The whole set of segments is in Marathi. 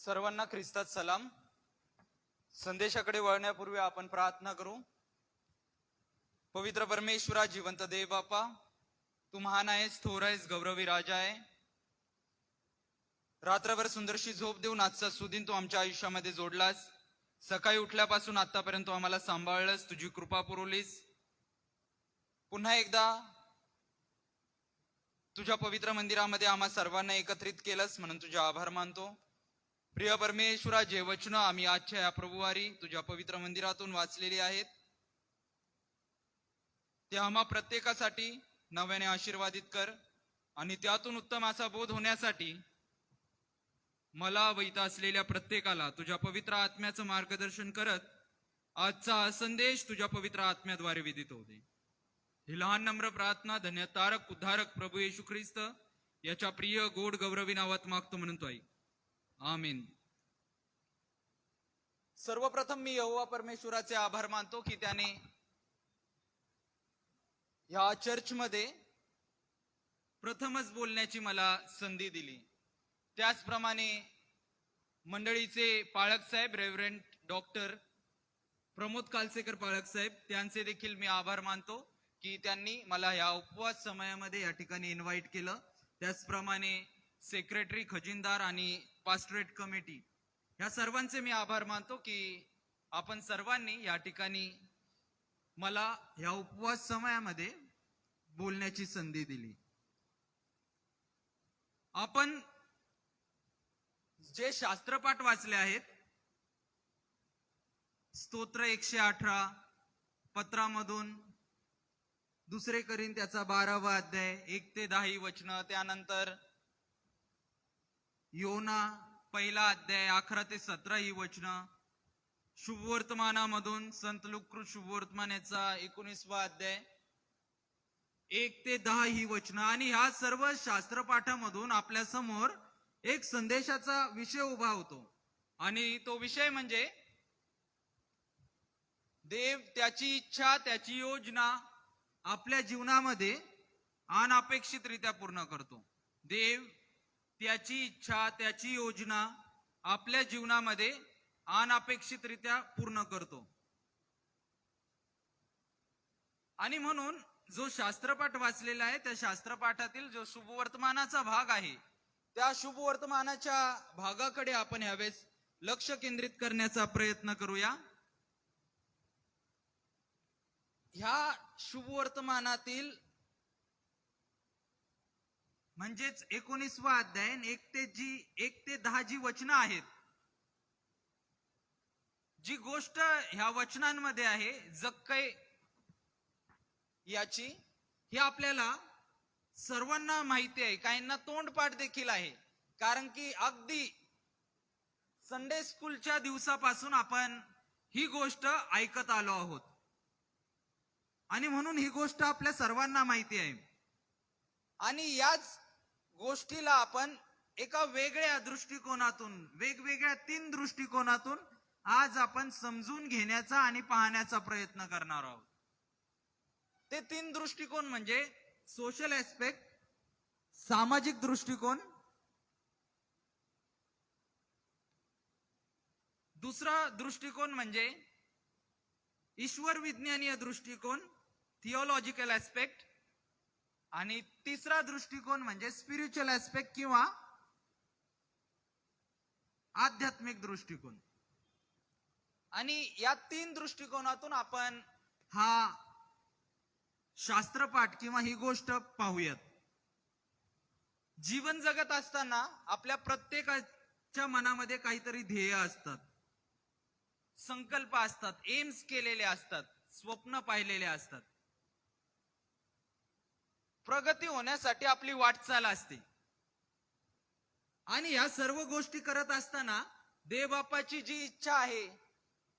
सर्वांना ख्रिस्तात सलाम. संदेशाकडे वळण्यापूर्वी आपण प्रार्थना करू. पवित्र परमेश्वरा, जिवंत देव बापा, तू महान आहेस, थोर आहेस, गौरवी राजा आहे. रात्रभर सुंदरशी झोप देऊन आजचा सुदिन तू आमच्या आयुष्यामध्ये जोडलास. सकाळी उठल्यापासून आतापर्यंत आम्हाला सांभाळलंस, तुझी कृपा पुरवलीस. पुन्हा एकदा तुझ्या पवित्र मंदिरामध्ये आम्हा सर्वांना एकत्रित केलंस म्हणून तुझे आभार मानतो. प्रिय परमेश्वरा, जे वचन आम्ही आजच्या या प्रभुवारी तुझ्या पवित्र मंदिरातून वाचलेली आहेत ते आम्हा प्रत्येकासाठी नव्याने आशीर्वादित कर आणि त्यातून उत्तम असा बोध होण्यासाठी मला व इथं असलेल्या प्रत्येकाला तुझ्या पवित्र आत्म्याचं मार्गदर्शन करत आजचा हा संदेश तुझ्या पवित्र आत्म्याद्वारे विदित होऊ दे. ही लहान नम्र प्रार्थना धन्य तारक उद्धारक प्रभू येशू ख्रिस्त याच्या प्रिय गोड गौरवी नावात मागतो म्हणतो आई, आमीन. सर्वप्रथम मी यहोवा परमेश्वराचे आभार मानतो की त्याने या चर्चमध्ये प्रथमच बोलण्याची मला संधी दिली. त्याचप्रमाणे मंडळीचे पाळक साहेब रेव्हरंड डॉक्टर प्रमोद कालसेकर पाळक साहेब, त्यांचे देखील मी आभार मानतो की त्यांनी मला या उपवास समयामध्ये या ठिकाणी इन्व्हाइट केलं. त्याचप्रमाणे सेक्रेटरी, खजिनदार आणि पास्टरेट कमिटी या सर्वांचे मी आभार मानतो की आपण सर्वांनी या ठिकाणी मला या उपवास समयामध्ये बोलण्याची संधी दिली. आपण जे शास्त्रपाठ वाचले आहेत, स्तोत्र 118, पत्रामधून 2 कोरिन्थ्याचा 12वा अध्याय 1 ते 10 ही वचनं, त्यानंतर योना 1ला अध्याय 11 ते 17 ही वचनं, शुभवर्तमानामधून संत लुकृत शुभवर्तमान याचा 19वा अध्याय 1 ते 10 ही वचनं, आणि ह्या सर्व शास्त्रपाठामधून आपल्या समोर एक संदेशाचा विषय उभा होतो. आणि तो विषय म्हणजे देव त्याची इच्छा, त्याची योजना आपल्या जीवनामध्ये अनपेक्षितरित्या पूर्ण करतो. देव त्याची इच्छा, त्याची योजना आपल्या जीवनामध्ये अनपेक्षितरित्या पूर्ण करतो. आणि म्हणून जो शास्त्रपाठ वाचलेला आहे, त्या शास्त्रपाठातील जो शुभवर्तमानाचा भाग आहे, त्या शुभवर्तमानाच्या भागाकडे आपण यावेळेस लक्ष केंद्रित करण्याचा प्रयत्न करूया. ह्या शुभवर्तमानातील म्हणजेच 19वा अध्याय 1 ते 10 जी वचनं आहेत, जी गोष्ट ह्या वचनांमध्ये आहे जक्कई याची, ही आपल्याला सर्वांना माहिती आहे. काहींना तोंडपाठ देखील आहे, कारण की अगदी संडे स्कूलच्या दिवसापासून आपण ही गोष्ट ऐकत आलो आहोत आणि म्हणून ही गोष्ट आपल्या सर्वांना माहिती आहे. आणि याच गोष्टीला आपण एका वेगळ्या दृष्टिकोनातून, वेगवेगळ्या 3 दृष्टिकोनातून आज आपण समजून घेण्याचा आणि पाहण्याचा प्रयत्न करणार आहोत. ते 3 दृष्टिकोन म्हणजे सोशल ऍस्पेक्ट, सामाजिक दृष्टिकोन, दुसरा दृष्टिकोन म्हणजे ईश्वर विज्ञानीय दृष्टिकोन, थिओलॉजिकल ऍस्पेक्ट, आणि तिसरा दृष्टिकोन म्हणजे स्पिरिच्युअल ऍस्पेक्ट किंवा आध्यात्मिक दृष्टिकोन. आणि या 3 दृष्टिकोनातून आपण हा शास्त्रपाठ किंवा ही गोष्ट पाहूयात. जीवन जगत असताना आपल्या प्रत्येकाच्या मनामध्ये काहीतरी ध्येय असतात, संकल्प असतात, एम्स केलेले असतात, स्वप्न पाहिलेले असतात. प्रगती होण्यासाठी आपली वाटचाल असते. आणि या सर्व गोष्टी करत असताना देवबापाची जी इच्छा आहे,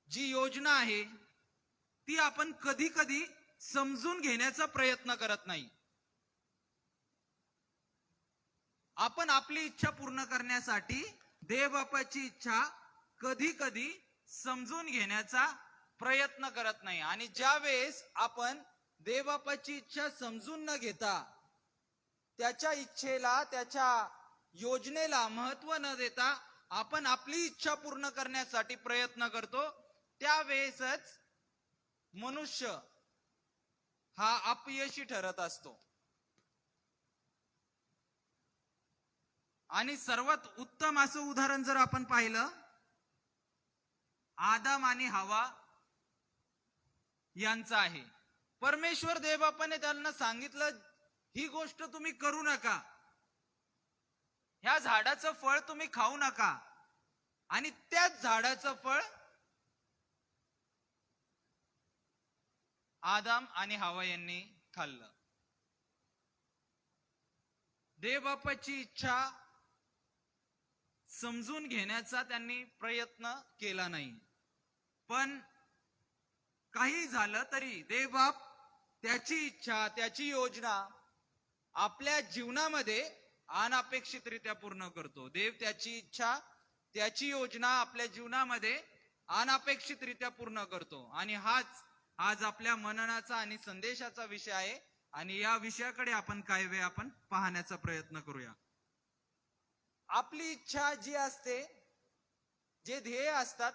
जी योजना आहे, ती आपण कधी कधी समजून घेण्याचा प्रयत्न करत नाही. आपण आपली इच्छा पूर्ण करण्यासाठी देवबापाची इच्छा कधी कधी समजून घेण्याचा प्रयत्न करत नाही. आणि ज्या वेळेस आपण देवबापाची इच्छा समजून न घेता त्याच्या इच्छेला, त्याच्या योजनेला महत्व न देता आपण आपली इच्छा पूर्ण करण्यासाठी प्रयत्न करतो, त्यावेळेसच मनुष्य हा अपयशी ठरत असतो. आणि सर्वात उत्तम असं उदाहरण जर आपण पाहिलं, आदम आणि हवा यांचं आहे. परमेश्वर देवबापाने त्यांना सांगितलं, ही गोष्ट तुम्ही करू नका, ह्या झाडाचं फळ तुम्ही खाऊ नका. आणि त्याच झाडाचं फळ आदम आणि हवा यांनी खाल्लं. देवबापाची इच्छा समजून घेण्याचा त्यांनी प्रयत्न केला नाही. पण काही झालं तरी देवबाप त्याची इच्छा, त्याची योजना आपल्या जीवनामध्ये अनपेक्षितरित्या पूर्ण करतो. देव त्याची इच्छा, त्याची योजना आपल्या जीवनामध्ये अनपेक्षितरित्या पूर्ण करतो. आणि हाच आज आपल्या मननाचा आणि संदेशाचा विषय आहे. आणि या विषयाकडे आपण काही वेळ आपण पाहण्याचा प्रयत्न करूया. आपली इच्छा जी असते, जे ध्येय असतात,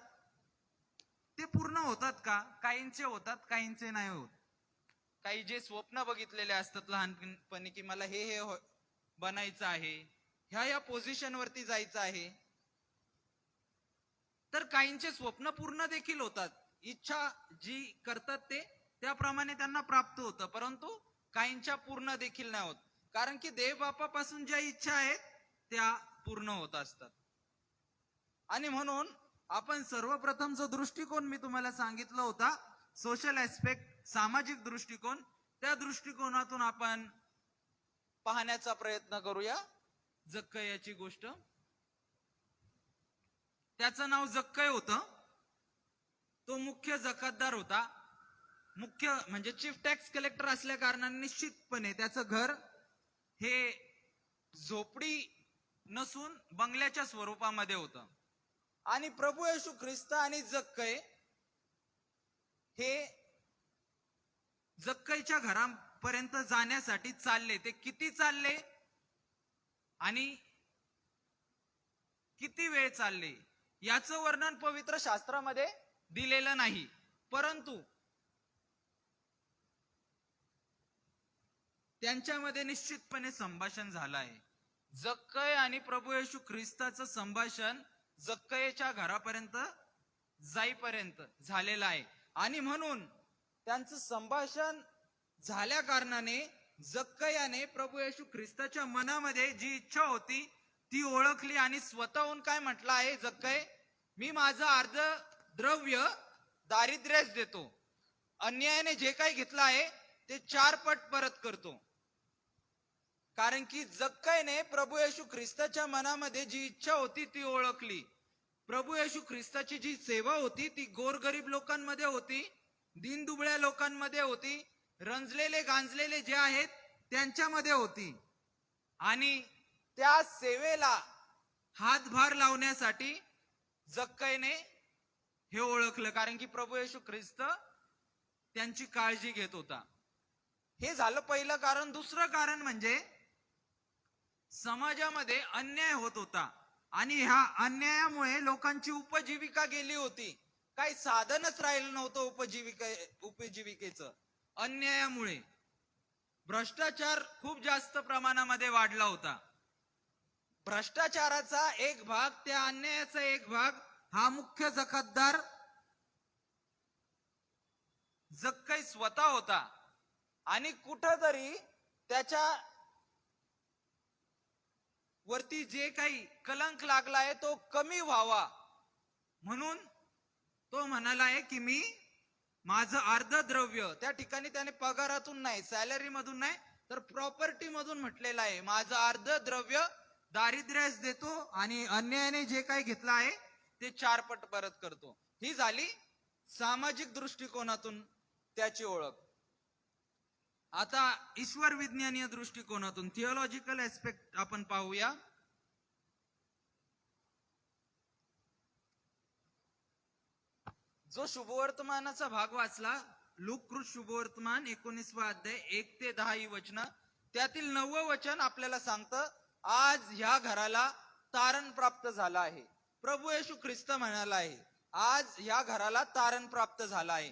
ते पूर्ण होतात का? काहींचे होतात, काहींचे नाही होत. काही जे स्वप्न बघितलेले असतात लहानपणी, की मला हे बनायचं आहे, ह्या पोझिशन वरती जायचं आहे, तर काहींचे स्वप्न पूर्ण देखील होतात. इच्छा जी करतात ते त्याप्रमाणे त्यांना प्राप्त होतं. परंतु काहींच्या पूर्ण देखील नाही होत, कारण की देवबापापासून ज्या इच्छा आहेत त्या पूर्ण होत असतात. आणि म्हणून आपण सर्वप्रथम जो दृष्टिकोन मी तुम्हाला सांगितला होता, सोशल ऍस्पेक्ट, सामाजिक दृष्टिकोन, त्या दृष्टिकोनातून आपण पाहण्याचा प्रयत्न करूया. जक्कय्याची गोष्ट. त्याचं नाव जक्कय होतं. तो मुख्य जकातदार होता. मुख्य म्हणजे चीफ टॅक्स कलेक्टर असल्या कारणाने निश्चितपणे त्याचं घर हे झोपडी नसून बंगल्याच्या स्वरूपामध्ये होतं. आणि प्रभू येशू ख्रिस्त आणि जक्कय हे जक्कयच्या घरापर्यंत जाण्यासाठी चालले. ते किती चालले आणि किती वेळ चालले याचं वर्णन पवित्र शास्त्रामध्ये दिलेलं नाही. परंतु त्यांच्यामध्ये निश्चितपणे संभाषण झालं आहे. जक्कय आणि प्रभू येशू ख्रिस्ताचं संभाषण जक्कयच्या घरापर्यंत जाईपर्यंत झालेलं आहे. आणि म्हणून त्यांचं संभाषण झाल्या कारणाने जक्कयाने प्रभू येशू ख्रिस्ताच्या मनामध्ये जी इच्छा होती ती ओळखली आणि स्वतःहून काय म्हटलं आहे, जक्कय, मी माझं अर्ध द्रव्य दारिद्र्यास देतो, अन्यायाने जे काही घेतलं आहे ते 4 पट परत करतो. कारण की जक्कयने प्रभू येशू ख्रिस्ताच्या मनामध्ये जी इच्छा होती ती ओळखली. प्रभू येशू ख्रिस्ताची जी सेवा होती ती गोरगरीब लोकांमध्ये होती, दीनदुबळ्या लोकांमध्ये होती, रंजलेले गांजलेले जे आहेत त्यांच्यामध्ये होती. आणि त्या सेवेला हातभार लावण्यासाठी जक्कयने हे ओळखलं, कारण की प्रभू येशू ख्रिस्त त्यांची काळजी घेत होता. हे झालं पहिलं कारण. दुसरं कारण म्हणजे समाजामध्ये अन्याय होत होता आणि ह्या अन्यायामुळे लोकांची उपजीविका गेली होती. काही साधनच राहिलं नव्हतं उपजीविकेचं. अन्यायामुळे भ्रष्टाचार खूप जास्त प्रमाणामध्ये वाढला होता. भ्रष्टाचाराचा एक भाग, त्या अन्यायाचा एक भाग हा मुख्य जकातदार जक्कय स्वतः होता. आणि कुठंतरी त्याच्या वरती जे काही कलंक लागला आहे तो कमी व्हावा म्हणून तो म्हणाला आहे की मी माझं अर्ध द्रव्य, त्या ठिकाणी त्याने पगारातून नाही, सॅलरी मधून नाही, तर प्रॉपर्टी मधून म्हटलेलं आहे, माझं अर्ध द्रव्य दारिद्र्यास देतो आणि अन्यायाने जे काही घेतलं आहे ते 4 पट परत करतो. ही झाली सामाजिक दृष्टिकोनातून त्याची ओळख. आता ईश्वर विज्ञानीय दृष्टिकोनातून, थिओलॉजिकल ऍस्पेक्ट आपण पाहूया. जो शुभवर्तमानाचा भाग वाचला, लूककृत शुभवर्तमान 19वा अध्याय 1 ते 10 ही वचनं, त्यातील 9वं वचन आपल्याला सांगतं, आज ह्या घराला तारण प्राप्त झालं आहे. प्रभू येशू ख्रिस्त म्हणाला आहे, आज या घराला तारण प्राप्त झाला आहे.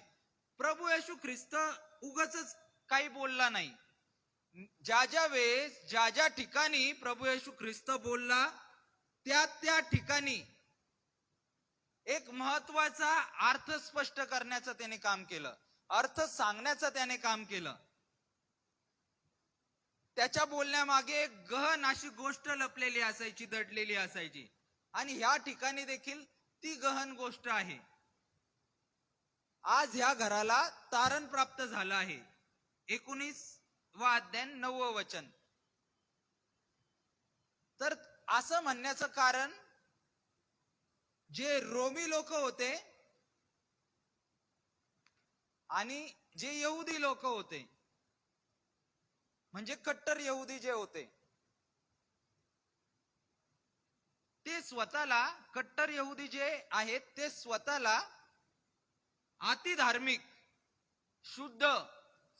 प्रभू येशू ख्रिस्त उगाचच काही बोलला नाही. ज्या ज्या वेळेस ज्या ज्या ठिकाणी प्रभू येशू ख्रिस्त बोलला, त्या ठिकाणी एक महत्वाचा अर्थ स्पष्ट करण्याचं त्याने काम केलं, अर्थ सांगण्याचं त्याने काम केलं. त्याच्या बोलण्यामागे एक गहन अशी गोष्ट लपलेली असायची, दडलेली असायची. आणि ह्या ठिकाणी देखील ती गहन गोष्ट आहे. आज ह्या घराला तारण प्राप्त झालं आहे. 19वा अध्याय 9वं वचन. तर असं म्हणण्याचं कारण, जे रोमी लोक होते आणि जे यहुदी लोक होते, म्हणजे कट्टर यहुदी जे होते, ते स्वतःला, कट्टर यहुदी जे आहेत ते स्वतःला अति धार्मिक, शुद्ध,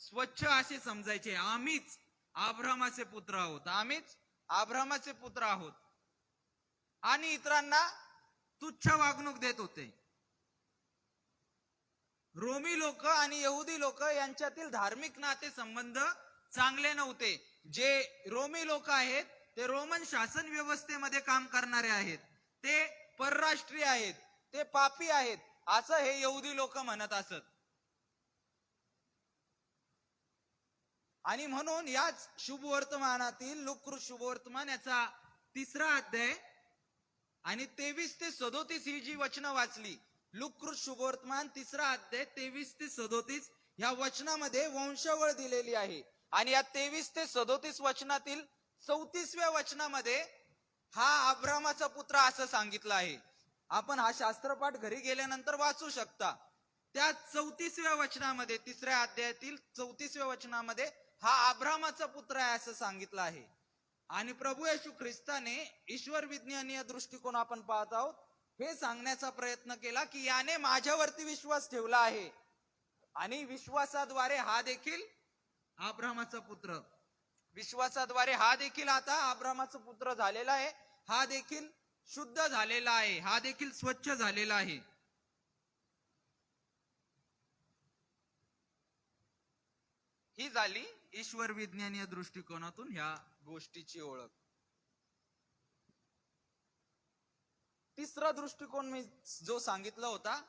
स्वच्छ असे समजायचे. आम्हीच अब्राहमाचे पुत्र आहोत, आम्हीच अब्राहमाचे पुत्र आहोत, आणि इतरांना तुच्छ वागणूक देत होते. रोमी लोक आणि यहुदी लोक यांच्यातील धार्मिक नाते संबंध चांगले नव्हते. जे रोमी लोक आहेत ते रोमन शासन व्यवस्थेमध्ये काम करणारे आहेत, ते परराष्ट्रीय आहेत, ते पापी आहेत, असं हे यहुदी लोक म्हणत असत. आणि म्हणून याच शुभवर्तमानातील, लुकृत शुभवर्तमान याचा 3रा अध्याय आणि 23 ते 37 ही जी वचनं वाचली, लुकृत शुभवर्तमान 3रा अध्याय 23 ते 37 या वचनामध्ये वंशावळ दिलेली आहे. आणि या 23 ते 37 वचनातील 34व्या वचनामध्ये हा अब्राहमाचा पुत्र असं सांगितलं आहे. आपण हा शास्त्रपाठ घरी गेल्यानंतर वाचू शकता. त्या 34व्या वचनामध्ये, 3ऱ्या अध्यायातील 34व्या वचनामध्ये हा अब्राहमाचा पुत्र आहे असं सांगितलं आहे. आणि प्रभू येशू ख्रिस्ताने ईश्वर विज्ञानीय दृष्टिकोन आपण पाहत आहोत, हे सांगण्याचा प्रयत्न केला की याने माझ्यावरती विश्वास ठेवला आहे आणि विश्वासाद्वारे हा देखील अब्राहमाचा पुत्र, विश्वासाद्वारे हा देखील आता अब्राहमाचा पुत्र झालेला आहे, हा देखील शुद्ध झालेला आहे, हा देखील स्वच्छ झालेला आहे. ही झाली ईश्वर विज्ञानीय दृष्टिकोनातून ह्या गोष्टीची ओळख. 3रा दृष्टिकोन मी जो सांगितला होता,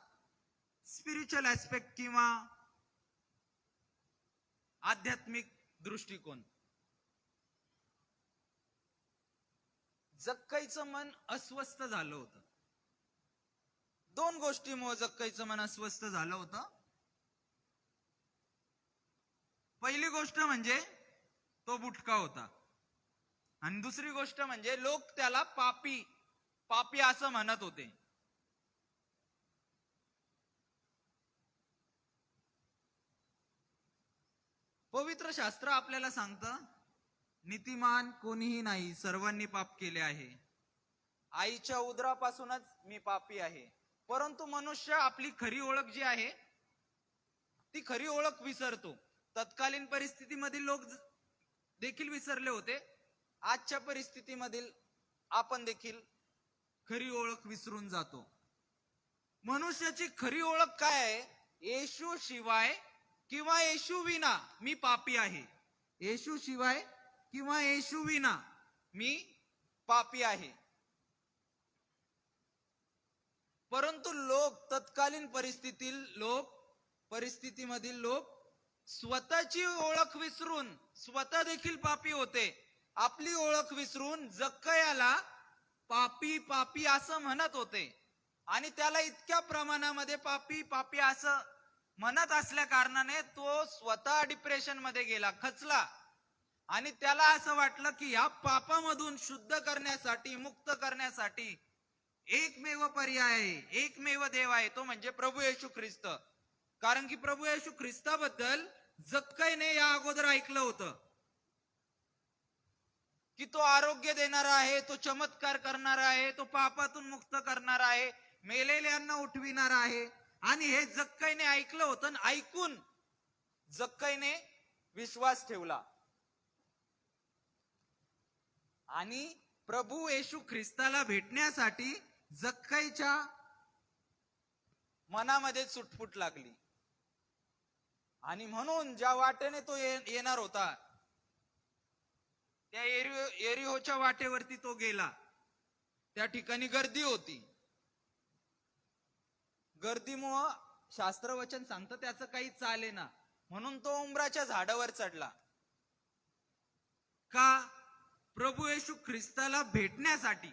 स्पिरिच्युअल ऍस्पेक्ट किंवा आध्यात्मिक दृष्टिकोन. जक्कईचं मन अस्वस्थ झालं होतं. 2 गोष्टीमुळे जक्कईचं मन अस्वस्थ झालं होतं. पहिली गोष्ट म्हणजे तो बुटका होता, आणि दुसरी गोष्ट म्हणजे लोक त्याला पापी पापी असं म्हणत होते. पवित्र शास्त्र आपल्याला सांगतं, नीतिमान कोणीही नाही, सर्वांनी पाप केले आहे. आईच्या उदरापासूनच मी पापी आहे. परंतु मनुष्य आपली खरी ओळख जी आहे ती खरी ओळख विसरतो. तत्कालीन परिस्थितीमधील लोक देखील विसरले होते. आजच्या परिस्थितीमधील आपण देखील खरी ओळख विसरून जातो. मनुष्याची खरी ओळख काय आहे? येशू शिवाय किंवा येशू विना मी पापी आहे. येशू शिवाय किंवा येशू विना मी पापी आहे. परंतु लोक, तत्कालीन परिस्थितीमधील लोक स्वतःची ओळख विसरून, स्वतः देखील पापी होते, आपली ओळख विसरून जक्कयाला पापी पापी असं म्हणत होते. आणि त्याला इतक्या प्रमाणामध्ये पापी पापी असं म्हणत असल्या कारणाने तो स्वतः डिप्रेशन मध्ये गेला, खचला. आणि त्याला असं वाटलं की या पापामधून शुद्ध करण्यासाठी, मुक्त करण्यासाठी एकमेव पर्याय आहे, एकमेव देव आहे, तो म्हणजे प्रभू येशू ख्रिस्त. कारण की प्रभू येशू ख्रिस्ताबद्दल जक्कईने या अगोदर ऐकलं होतं की तो आरोग्य देणारा आहे, तो चमत्कार करणारा आहे, तो पापातून मुक्त करणारा आहे, मेलेल्यांना उठविणारा आहे. आणि हे जक्कईने ऐकलं होतं. ऐकून जक्कईने विश्वास ठेवला आणि प्रभू येशू ख्रिस्ताला भेटण्यासाठी जक्कईच्या मनामध्ये चुटपुट लागली आणि म्हणून ज्या वाटेने तो येणार होता त्या एरिहोच्या वाटेवरती तो गेला. त्या ठिकाणी गर्दी होती. गर्दीमुळं शास्त्रवचन सांगतं त्याचं काही चालेना, म्हणून तो उंबराच्या झाडावर चढला. का? प्रभू येशू ख्रिस्ताला भेटण्यासाठी,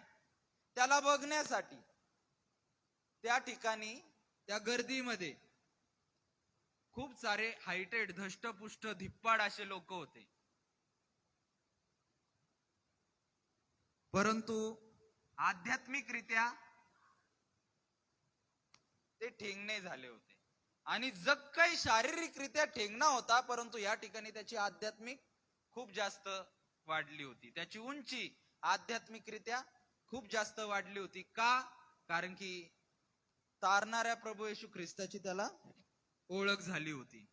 त्याला बघण्यासाठी. त्या ठिकाणी त्या गर्दीमध्ये खूप सारे हायटेड, धष्टपुष्ट, धिप्पाड असे लोक होते. परंतु आध्यात्मिकरित्या ते ठेंगणे झाले होते. आणि जक्कई शारीरिकरित्या ठेंगणा होता, परंतु या ठिकाणी त्याची आध्यात्मिक खूप जास्त वाढली होती. त्याची उंची आध्यात्मिकरित्या खूप जास्त वाढली होती. का? कारण की तारणाऱ्या प्रभू येशू ख्रिस्ताची त्याला ओळख झाली होती.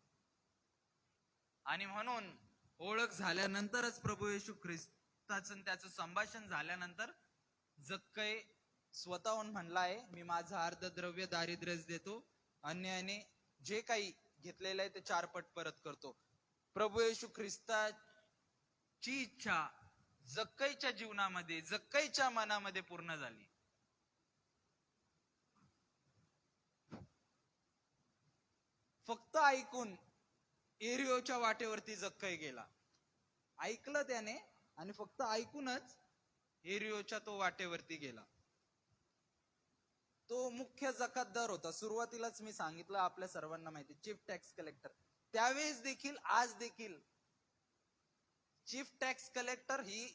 आणि म्हणून ओळख झाल्यानंतरच प्रभू येशू ख्रिस्ताचं त्याचं संभाषण झाल्यानंतर जक्कई स्वतःहून म्हणला आहे, मी माझं अर्धद्रव्य दारिद्र्यास देतो, अन्यायाने जे काही घेतलेलं आहे ते 4 पट परत करतो. प्रभू येशू ख्रिस्ताची इच्छा जक्कईच्या जीवनामध्ये, जक्कईच्या मनामध्ये पूर्ण झाली. फक्त ऐकून एरिओच्या वाटेवरती जक्कई गेला. ऐकलं त्याने आणि फक्त ऐकूनच एरिओच्या तो वाटेवरती गेला. तो मुख्य जकातदार होता. सुरुवातीलाच मी सांगितलं, आपल्या सर्वांना माहिती, चीफ टॅक्स कलेक्टर. त्यावेळेस देखील, आज देखील चीफ टॅक्स कलेक्टर ही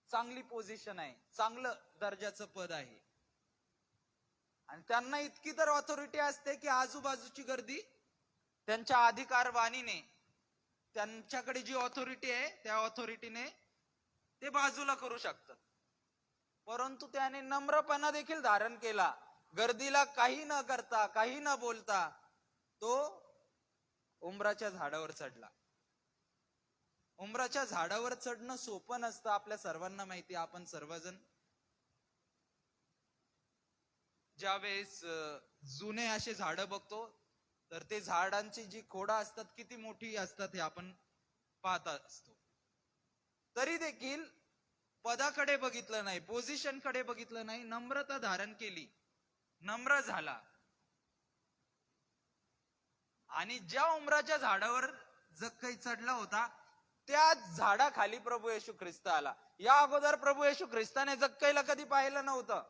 चांगली पोझिशन आहे, चांगलं दर्जाचं पद आहे. आणि त्यांना इतकी तर ऑथॉरिटी असते की आजूबाजूची गर्दी त्यांच्या अधिकारवाणीने, त्यांच्याकडे जी ऑथॉरिटी आहे त्या ऑथॉरिटीने ते बाजूला करू शकतात. परंतु त्याने नम्रपणा देखील धारण केला. गर्दीला काही न करता, काही न बोलता तो उंबराच्या झाडावर चढला. उंबराच्या झाडावर चढणं सोपं नसतं, आपल्या सर्वांना माहिती. आपण सर्वजण ज्यावेळेस जुने असे झाडं बघतो तर ते झाडांची जी खोडा असतात किती मोठी असतात हे आपण पाहत असतो. तरी देखील पदाकडे बघितलं नाही, पोझिशन कडे बघितलं नाही, नम्रता धारण केली, नम्र झाला. आणि ज्या उंबराच्या झाडावर जक्कई चढला होता त्या झाडाखाली प्रभू येशू ख्रिस्त आला. या अगोदर प्रभू येशू ख्रिस्ताने जक्कईला कधी पाहिलं नव्हतं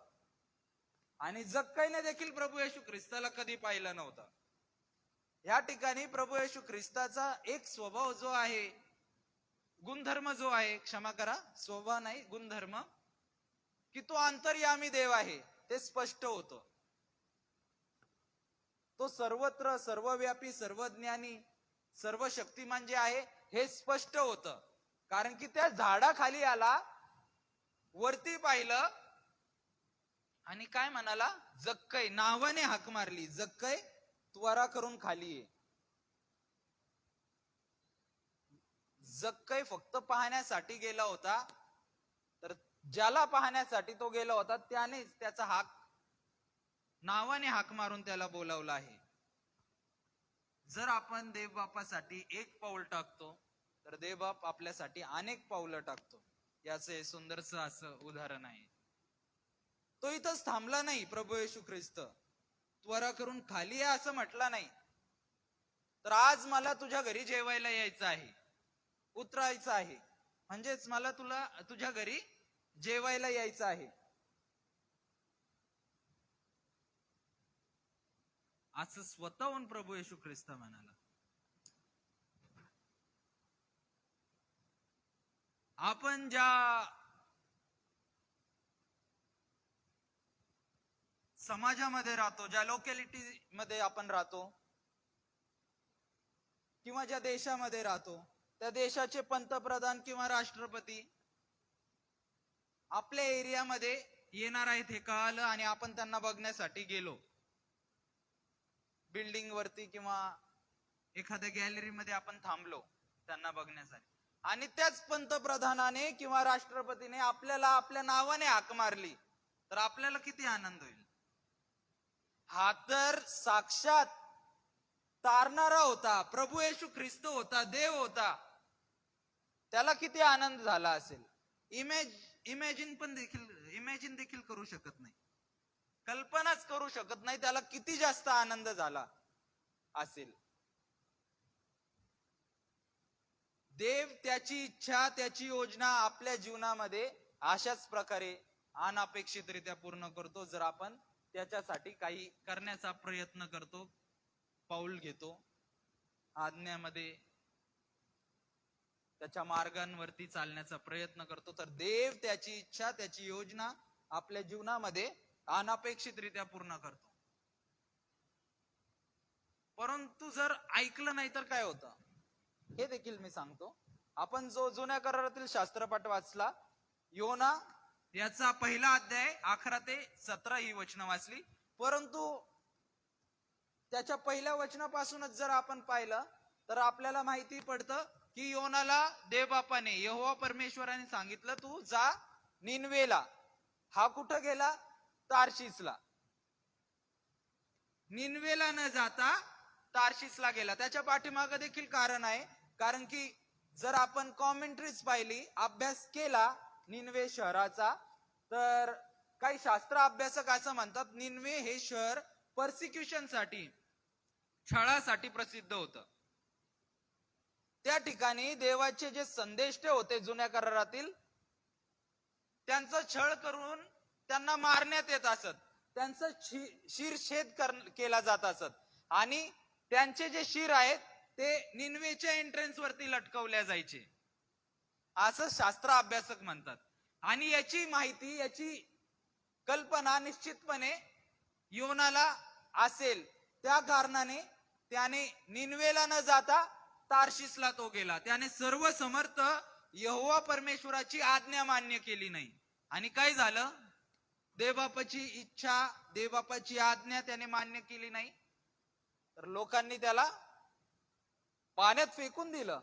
आणि जक्कईने देखील प्रभू येशू ख्रिस्ताला कधी पाहिलं नव्हतं. या ठिकाणी प्रभू येशू ख्रिस्ताचा एक स्वभाव जो आहे, गुणधर्म जो आहे, क्षमा करा, स्वभाव नाही, गुणधर्म, की तो अंतर्यामी देव आहे, ते स्पष्ट होतं. तो सर्वत्र, सर्वव्यापी, सर्वज्ञानी, सर्वशक्तिमान जे आहे हे स्पष्ट होतं. कारण की त्या झाडाखाली आला, वरती पाहिलं आणि काय म्हणाला? जक्कई, नावाने हाक मारली, जक्कई त्वरा करून खाली ये. जक्कई फक्त पाहण्यासाठी गेला होता, तर ज्याला पाहण्यासाठी तो गेला होता त्यानेच त्याचा हाक, नावाने हाक मारून त्याला बोलावलं आहे. जर आपण देवबापासाठी एक पाऊल टाकतो तर देवबाप आपल्यासाठी अनेक पावलं टाकतो. याचं हे सुंदरसं असं उदाहरण आहे. तो इथंच थांबला नाही. प्रभू येशू ख्रिस्त त्वरा करून खाली आहे असं म्हटलं नाही, तर आज मला तुझ्या घरी जेवायला यायचं आहे, उतरायचं आहे, म्हणजेच मला तुझ्या घरी जेवायला यायचं आहे असं स्वतःहून प्रभू येशू ख्रिस्त म्हणाला. आपण ज्या समाजामध्ये राहतो, ज्या लोकॅलिटी मध्ये आपण राहतो किंवा ज्या देशामध्ये राहतो, त्या देशाचे पंतप्रधान किंवा राष्ट्रपती आपल्या एरियामध्ये येणार आहेत हे कळालं आणि आपण त्यांना बघण्यासाठी गेलो. बिल्डिंग वरती किंवा एखाद्या गॅलरीमध्ये आपण थांबलो त्यांना बघण्यासाठी, आणि त्याच पंतप्रधानाने किंवा राष्ट्रपतीने आपल्याला आपल्या नावाने हाक मारली, तर आपल्याला किती आनंद होईल. हा तर साक्षात तारणारा होता, प्रभू येशू ख्रिस्त होता, देव होता. त्याला किती आनंद झाला असेल. इमॅजिन देखील करू शकत नाही, कल्पनाच करू शकत नाही त्याला किती जास्त आनंद झाला असेल. देव त्याची इच्छा, त्याची योजना आपल्या जीवनामध्ये अशाच प्रकारे अनपेक्षितरित्या पूर्ण करतो, जर आपण त्याच्यासाठी काही करण्याचा प्रयत्न करतो, पाऊल घेतो, आज्ञामध्ये त्याच्या मार्गांवरती चालण्याचा प्रयत्न करतो, तर देव त्याची इच्छा, त्याची योजना आपल्या जीवनामध्ये अनपेक्षितरित्या पूर्ण करतो. परंतु जर ऐकलं नाही तर काय होतं हे देखील मी सांगतो. आपण जो जुन्या करारातील शास्त्रपाठ वाचला, योना याचा पहिला अध्याय 11 ते 17 ही वचनं वाचली, परंतु त्याच्या पहिल्या वचनापासूनच जर आपण पाहिलं तर आपल्याला माहिती पडतं की योनाला देवबापाने, यहोवा परमेश्वराने सांगितलं, तू जा निनवेला. हा कुठं गेला? तार्शिसला. निनवेला न जाता तार्शिसला गेला. त्याच्या पाठीमागे देखील कारण आहे, कारण की जर आपण कॉमेंट्रीज पाहिली, अभ्यास केला निनवे शहराचा, तर काही शास्त्र अभ्यासक असं म्हणतात, निनवे हे शहर पर्सिक्युशन साठी, छळासाठी प्रसिद्ध होतं. त्या ठिकाणी देवाचे जे संदेष्टे होते जुन्या करारातील, त्यांचा छळ करून त्यांना मारण्यात येत असत, त्यांचं शिरछेद केला जात असत, आणि त्यांचे जे शिर आहेत ते निनवेच्या एंट्रन्स वरती लटकवल्या जायचे, असं शास्त्र अभ्यासक म्हणतात. आणि याची माहिती, याची कल्पना निश्चितपणे योनाला असेल. त्या कारणाने त्याने निनवेला न जाता तार्शिसला तो गेला. त्याने सर्व समर्थ यहोवा परमेश्वराची आज्ञा मान्य केली नाही. आणि काय झालं? देवबापाची इच्छा, देवबापाची आज्ञा त्याने मान्य केली नाही, तर लोकांनी त्याला पाण्यात फेकून दिलं.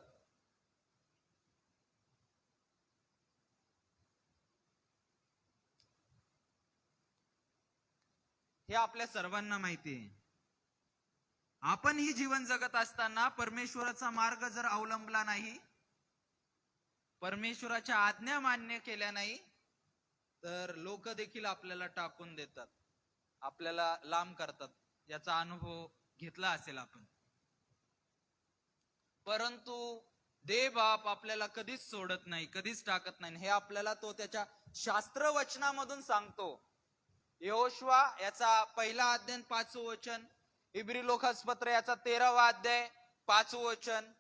हे आपल्या सर्वांना माहिती आहे. आपण ही जीवन जगत असताना परमेश्वराचा मार्ग जर अवलंबला नाही, परमेश्वराच्या आज्ञा मान्य केल्या नाही, तर लोक देखील आपल्याला टाकून देतात, आपल्याला लांब करतात. याचा अनुभव घेतला असेल आपण. परंतु देव बाप आपल्याला कधीच सोडत नाही, कधीच टाकत नाही. हे आपल्याला तो त्याच्या शास्त्र वचनामधून सांगतो. यहोशुआ याचा पहिला अध्याय 5वं वचन, इब्री लोकासपत्र याचा 13वा अध्याय 5वं वचन,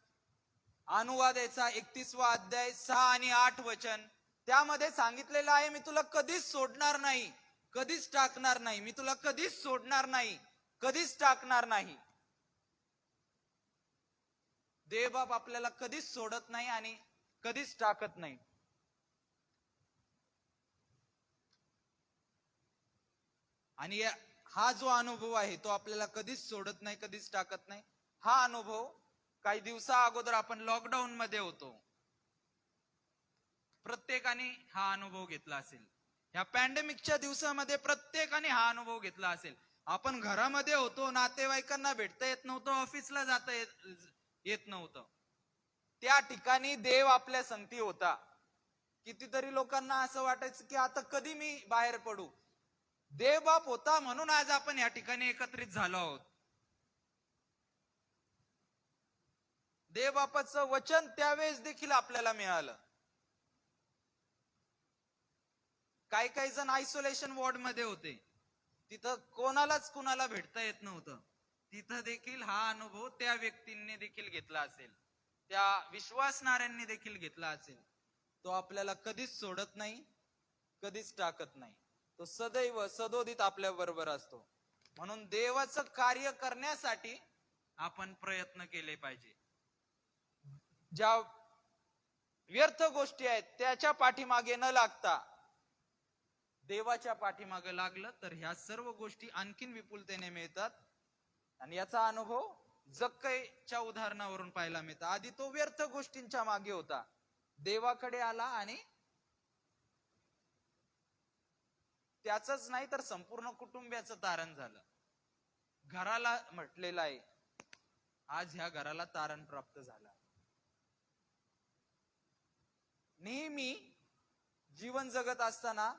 अनुवाद याचा 31वा अध्याय 6 आणि 8 वचन, त्यामध्ये सांगितलेलं आहे, मी तुला कधीच सोडणार नाही, कधीच टाकणार नाही. मी तुला कधीच सोडणार नाही, कधीच टाकणार नाही. देवबाप आपल्याला कधीच सोडत नाही आणि कधीच टाकत नाही. आणि हा जो अनुभव आहे तो आपल्याला कधीच सोडत नाही, कधीच टाकत नाही. हा अनुभव काही दिवसा अगोदर आपण लॉकडाऊन मध्ये होतो, प्रत्येकाने हा अनुभव घेतला असेल. या पॅन्डेमिकच्या दिवसामध्ये प्रत्येकाने हा अनुभव घेतला असेल. आपण घरामध्ये होतो, नातेवाईकांना भेटता येत नव्हतं, ऑफिसला जाता येत नव्हतं. त्या ठिकाणी देव आपल्या संगती होता. कितीतरी लोकांना असं वाटायचं की आता कधी मी बाहेर पडू. देव बाप होता म्हणून आज आपण या ठिकाणी एकत्रित झालो आहोत. देव बापाचं वचन त्यावेळेस देखील आपल्याला मिळालं. काही जण आयसोलेशन वॉर्ड मध्ये होते, तिथं कोणालाच कुणाला भेटता येत नव्हतं. तिथं देखील हा अनुभव त्या व्यक्तींनी देखील घेतला असेल, त्या विश्वासणाऱ्यांनी देखील घेतला असेल. तो आपल्याला कधीच सोडत नाही, कधीच टाकत नाही. तो सदैव सदोदित आपल्या बरोबर असतो. म्हणून देवाचं कार्य करण्यासाठी आपण प्रयत्न केले पाहिजे. ज्या व्यर्थ गोष्टी आहेत त्याच्या पाठीमागे न लागता देवाच्या पाठीमागे लागलं तर ह्या सर्व गोष्टी आणखीन विपुलतेने मिळतात. आणि याचा अनुभव जक्कईच्या उदाहरणावरून पाहायला मिळतं. आधी तो व्यर्थ गोष्टींच्या मागे होता, देवाकडे आला आणि त्याचंच नाही तर संपूर्ण कुटुंबियाचं तारण झालं. घराला म्हटलेलं आहे, आज ह्या घराला तारण प्राप्त झालं. नेहमी जीवन जगत असताना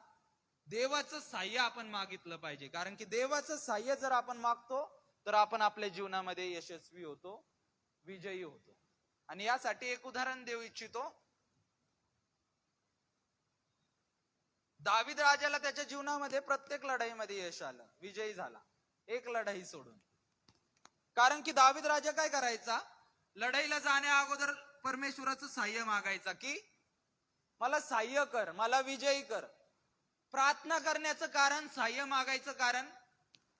देवाचं साह्य आपण मागितलं पाहिजे, कारण की देवाचं साह्य जर आपण मागतो तर आपण आपल्या जीवनामध्ये यशस्वी होतो, विजयी होतो. आणि यासाठी एक उदाहरण देऊ इच्छितो. दावीद राजाला त्याच्या जीवनामध्ये प्रत्येक लढाईमध्ये यश आलं, विजयी झाला, एक लढाई सोडून. कारण की दावीद राजा काय करायचा, लढाईला जाण्या अगोदर परमेश्वराचं साह्य मागायचा की मला साह्य कर, मला विजयी कर. प्रार्थना करण्याचं कारण, साह्य मागायचं कारण,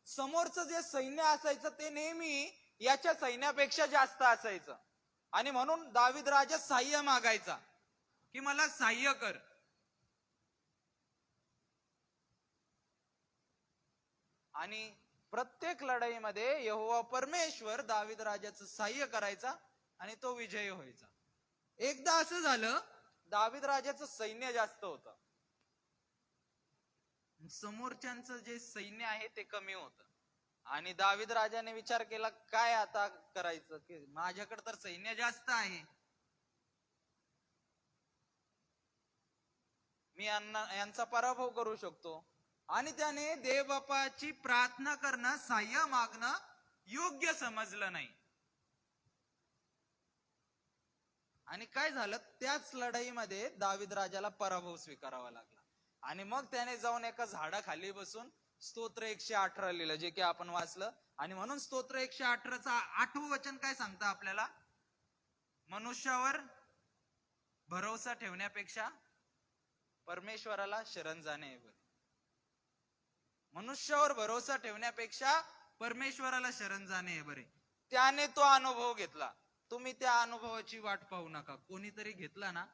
समोरचं जे सैन्य असायचं ते नेहमी याच्या सैन्यापेक्षा जास्त असायचं. आणि म्हणून दावीद राजा साह्य मागायचा की मला साह्य कर. आणि प्रत्येक लढाईमध्ये यहोवा परमेश्वर दावीद राजाचं साह्य करायचा आणि तो विजयी व्हायचा. एकदा असं झालं, दावीद राजाचं सैन्य जास्त होतं, समोरच्यांचं जे सैन्य आहे ते कमी होतं. आणि दावीद राजाने विचार केला, काय आता करायचं, की माझ्याकडे तर सैन्य जास्त आहे, मी यांचा पराभव करू शकतो. आणि त्याने देवबापाची प्रार्थना करणं, साह्य मागणं योग्य समजलं नाही. आणि काय झालं, त्याच लढाईमध्ये दावीद राजाला पराभव स्वीकारावा लागला. आणि मग त्याने जाऊन एका झाडाखाली बसून स्तोत्र 118 लिहिलं, जे की आपण वाचलं. आणि म्हणून स्तोत्र 118चं 8वं वचन काय सांगतं आपल्याला, मनुष्यावर भरोसा ठेवण्यापेक्षा परमेश्वराला शरण जाणे बरे. मनुष्यावर भरोसा ठेवण्यापेक्षा परमेश्वराला शरण जाणे बरे. त्याने तो अनुभव घेतला. तुम्ही त्या अनुभवाची वाट पाहू नका, कोणीतरी घेतला ना,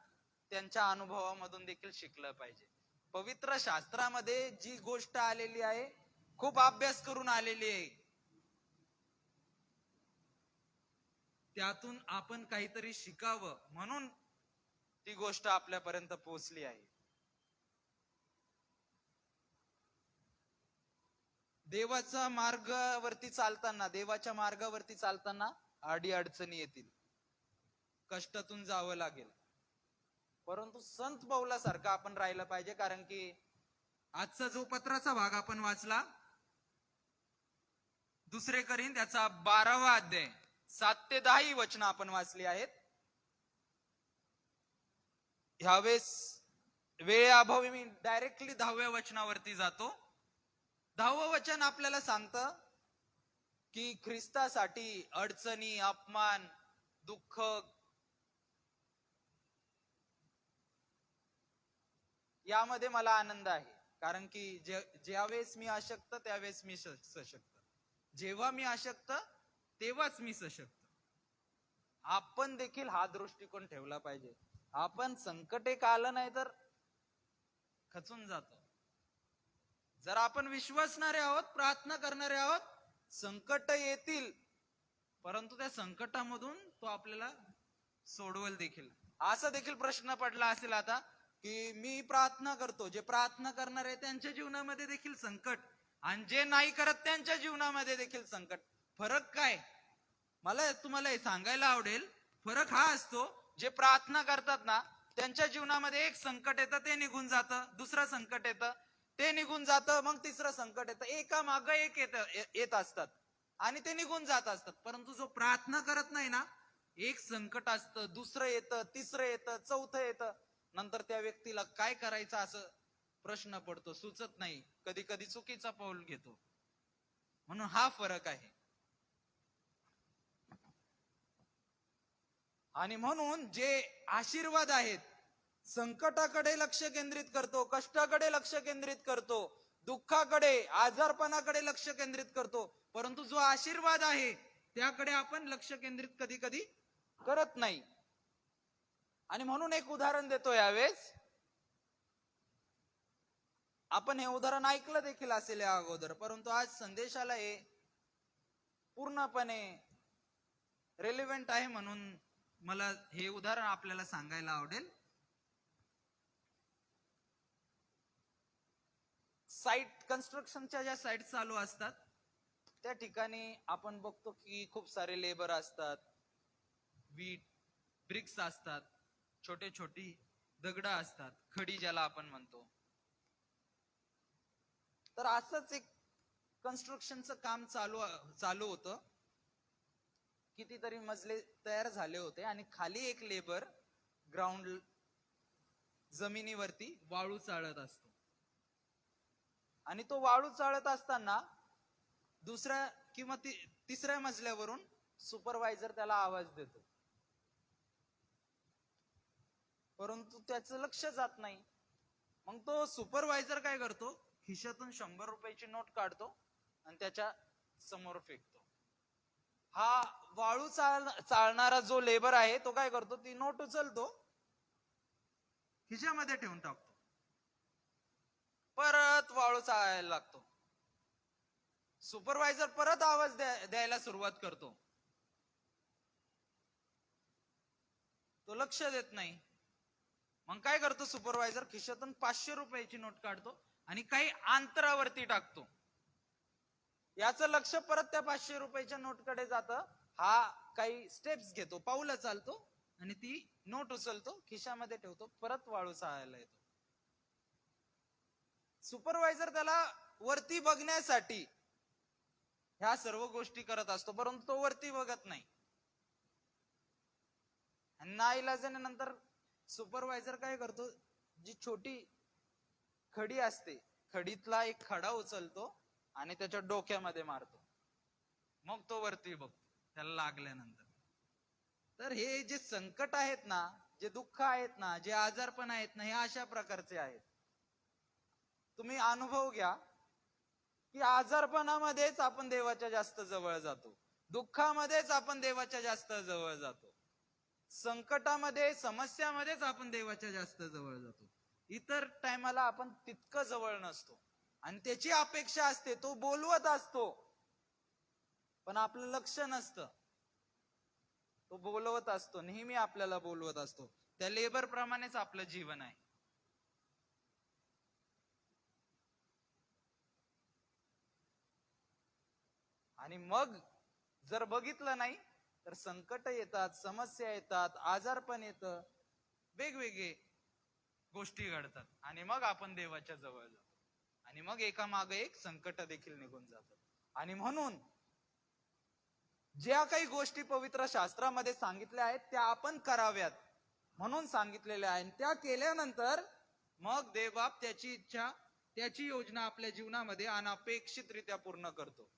त्यांच्या अनुभवामधून देखील शिकलं पाहिजे. पवित्र शास्त्रामध्ये जी गोष्ट आलेली आहे, खूप अभ्यास करून आलेली आहे, त्यातून आपण काहीतरी शिकावं म्हणून ती गोष्ट आपल्यापर्यंत पोहोचली आहे. देवाच्या मार्गावरती चालताना अडी अडचणी येतील, कष्टातून जावं लागेल, परंतु संत पाऊलासारखं आपण राहिलं पाहिजे. कारण की आजचा जो पत्राचा भाग आपण वाचला, 2 करीन त्याचा 12वा अध्याय 7 ते 10 वचन आपण वाचली आहेत. ह्यावेळेस वेळेअभावी मी डायरेक्टली 10व्या वचनावरती जातो. 10वं वचन आपल्याला सांगतं की ख्रिस्तासाठी अडचणी, अपमान, दुःख यामध्ये मला आनंद आहे. कारण की ज्यावेळेस मी अशक्त त्यावेळेस मी सशक्त, जेव्हा मी अशक्त तेव्हाच मी सशक्त. आपण देखील हा दृष्टिकोन ठेवला पाहिजे. आपण संकट एक आलं नाही तर खचून जातो. जर आपण विश्वासणारे आहोत, प्रार्थना करणारे आहोत, संकट येतील, परंतु त्या संकटामधून तो आपल्याला सोडवल देखील. असा देखील प्रश्न पडला असेल आता की मी प्रार्थना करतो, जे प्रार्थना करणार आहे त्यांच्या जीवनामध्ये देखील संकट, आणि जे नाही करत त्यांच्या जीवनामध्ये देखील संकट. फरक काय, मला तुम्हाला हे सांगायला आवडेल. फरक हा असतो, जे प्रार्थना करतात ना त्यांच्या जीवनामध्ये एक संकट येतं, ते निघून जातं, दुसरं संकट येतं, ते निघून जातं, मग तिसरं संकट येतं, एका मागं एक येत असतात आणि ते निघून जात असतात. परंतु जो प्रार्थना करत नाही ना, एक संकट असतं, दुसरं येतं, तिसरं येतं, चौथं येतं, नंतर त्या व्यक्तीला काय करायचं असं प्रश्न पडतो, सुचत नाही, कधी कधी चुकीचा पाऊल घेतो. म्हणून हा फरक आहे. आणि म्हणून जे आशीर्वाद आहेत, संकटाकडे लक्ष केंद्रित करतो, कष्टाकडे लक्ष केंद्रित करतो, दुःखाकडे, आजारपणाकडे लक्ष केंद्रित करतो, परंतु जो आशीर्वाद आहे त्याकडे आपण लक्ष केंद्रित कधी कधी करत नाही. आणि म्हणून एक उदाहरण देतो यावेळेस. आपण हे उदाहरण ऐकलं देखील असेल या अगोदर, परंतु आज संदेशाला हे पूर्णपणे रेलिव्हेंट आहे, म्हणून मला हे उदाहरण आपल्याला सांगायला आवडेल. साईट कन्स्ट्रक्शनच्या ज्या साईट चालू असतात त्या ठिकाणी आपण बघतो की खूप सारे लेबर असतात, वीट ब्रिक्स असतात, छोटे छोटी दगड असतात, खडी ज्याला आपण म्हणतो. तर असंच एक कन्स्ट्रक्शनचं काम चालू होतं. कितीतरी मजले तयार झाले होते आणि खाली एक लेबर ग्राउंड जमिनीवरती वाळू चाळत असतो. आणि तो वाळू चाळत असताना दुसऱ्या किंवा तिसऱ्या मजल्यावरून सुपरवायझर त्याला आवाज देतो, परंतु त्याचं लक्ष जात नाही. मग तो सुपरवायझर काय करतो, खिशातून 100 रुपयाची नोट काढतो आणि त्याच्या समोर फेकतो. हा वाळू चालणारा जो लेबर आहे तो काय करतो, ती नोट उचलतो, खिशामध्ये ठेवून टाकतो, परत वाळू चाळायला लागतो. सुपरवायझर परत आवाज द्यायला सुरुवात करतो, तो लक्ष देत नाही. मग काय करतो सुपरवायझर, खिशातून 500 रुपयाची नोट काढतो आणि काही अंतरावरती टाकतो. याचं लक्ष परत त्या 500 रुपयाच्या नोटकडे जातं. हा काही स्टेप्स घेतो, पाऊलं चालतो आणि ती नोट उचलतो, खिशामध्ये ठेवतो, परत वाळू चाळायला येतो. सुपरवायझर त्याला वरती बघण्यासाठी ह्या सर्व गोष्टी करत असतो, परंतु तो वरती बघत नाही. नाईलाजाने नंतर सुपरवायझर काय करतो, जी छोटी खडी असते, खडीतला एक खडा उचलतो आणि त्याच्या डोक्यामध्ये मारतो. मग तो वरती बघतो त्याला लागल्यानंतर. तर हे जे संकट आहेत ना, जे दुःख आहेत ना, जे आजारपण आहेत ना, हे अशा प्रकारचे आहेत. तुम्ही अनुभव घ्या की आजारपणामध्येच आपण देवाच्या जास्त जवळ जातो, दुःखामध्येच आपण देवाच्या जास्त जवळ जातो, संकटामध्ये समस्यामध्येच आपण देवाच्या जास्त जवळ जातो. इतर टायमाला आपण तितकं जवळ नसतो आणि त्याची अपेक्षा असते, तो बोलवत असतो पण आपलं लक्ष नसतं. तो बोलवत असतो, नेहमी आपल्याला बोलवत असतो. त्या लेबर प्रमाणेच आपलं जीवन आहे. आणि मग जर बघितलं नाही तर संकट येतात, समस्या येतात, आजारपण येतं, वेगवेगळे गोष्टी घडतात आणि मग आपण देवाच्या जवळ जातो आणि मग एका मागे एक संकट देखील निघून जातात. आणि म्हणून ज्या काही गोष्टी पवित्र शास्त्रामध्ये सांगितल्या आहेत त्या आपण कराव्यात म्हणून सांगितलेल्या आहेत. त्या केल्यानंतर मग देवबाप त्याची इच्छा, त्याची योजना आपल्या जीवनामध्ये अनपेक्षितरित्या पूर्ण करतो.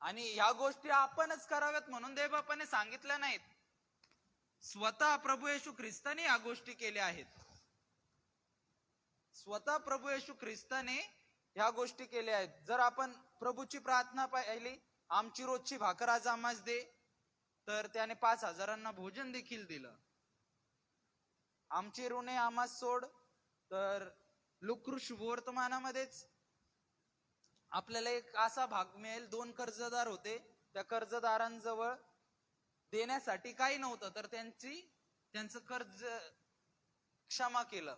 आणि ह्या गोष्टी आपणच कराव्यात म्हणून देवबापाने सांगितल्या नाहीत, स्वतः प्रभू येशू ख्रिस्ताने या गोष्टी केल्या आहेत. स्वतः प्रभू येशू ख्रिस्ताने ह्या गोष्टी केल्या आहेत. जर आपण प्रभूची प्रार्थना पाहिली, आमची रोजची भाकर आज आम्हास दे, तर त्याने 5,000 भोजन देखील दिलं. आमची ऋणे आम्हास सोड, तर लुकृ शुभवर्तमानामध्येच आपल्याला एक असा भाग मिळेल. 2 कर्जदार होते, त्या कर्जदारांजवळ देण्यासाठी काही नव्हतं, तर त्यांचं कर्ज क्षमा केलं,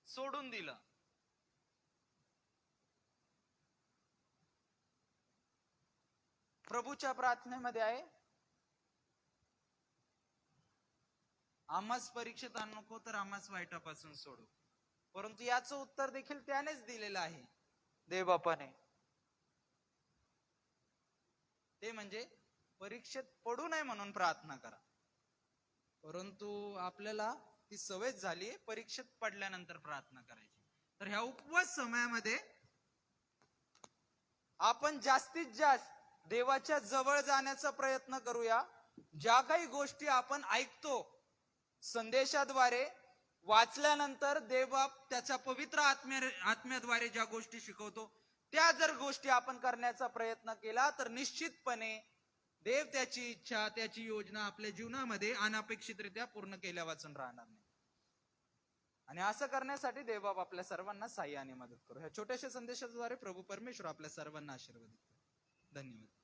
सोडून दिलं. प्रभूच्या प्रार्थनेमध्ये आहे, आम्हास परीक्षेत आणू नको, तर आम्हास वाईटापासून सोडू. परंतु याचं उत्तर देखील त्यानेच दिलेलं आहे, देवबापाने. ते म्हणजे परीक्षेत पडू नये म्हणून प्रार्थना करा. परंतु आपल्याला ती सवय झाली आहे परीक्षेत पडल्यानंतर प्रार्थना करायची. तर ह्या उपवास समयामध्ये आपण जास्तीत जास्त देवाच्या जवळ जाण्याचा प्रयत्न करूया. ज्या काही गोष्टी आपण ऐकतो संदेशाद्वारे, वाचल्यानंतर देवबाप त्याच्या पवित्र आत्म्याद्वारे ज्या गोष्टी शिकवतो, त्या जर गोष्टी आपण करण्याचा प्रयत्न केला तर निश्चितपणे देव त्याची इच्छा, त्याची योजना आपल्या जीवनामध्ये अनपेक्षितरित्या पूर्ण केल्या वाचून राहणार नाही. आणि असं करण्यासाठी देवबाप आपल्या सर्वांना साह्याने मदत करू. ह्या छोट्याशा संदेशाद्वारे प्रभू परमेश्वर आपल्या सर्वांना आशीर्वादित करू. धन्यवाद.